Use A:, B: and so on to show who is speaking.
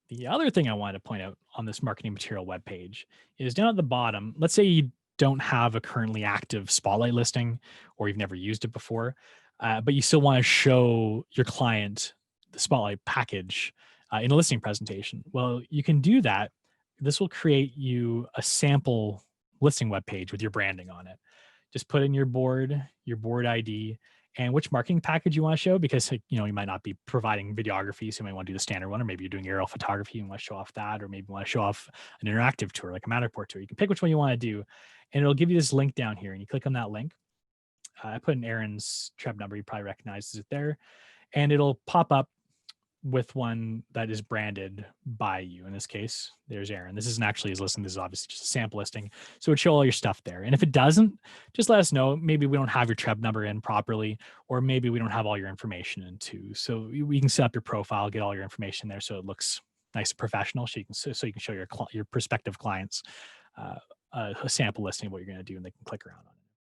A: The other thing I wanted to point out on this marketing material webpage is down at the bottom. Let's say you don't have a currently active Spotlight listing or you've never used it before, but you still want to show your client the Spotlight package in a listing presentation. Well, you can do that. This will create you a sample listing webpage with your branding on it. Just put in your board ID, and which marketing package you want to show because like, you might not be providing videography, so you might want to do the standard one, or maybe you're doing aerial photography and want to show off that, or maybe you want to show off an interactive tour like a Matterport tour. You can pick which one you want to do, and it'll give you this link down here, and you click on that link. I put in Aaron's Treb number; you probably recognize it there, and it'll pop up with one that is branded by you. In this case, there's Aaron. This isn't actually his listing. This is obviously just a sample listing. So it'd show all your stuff there. And if it doesn't, just let us know. Maybe we don't have your Treb number in properly, or maybe we don't have all your information in too. So we can set up your profile, get all your information there so it looks nice and professional. So you can show your prospective clients a sample listing of what you're going to do, and they can click around on it.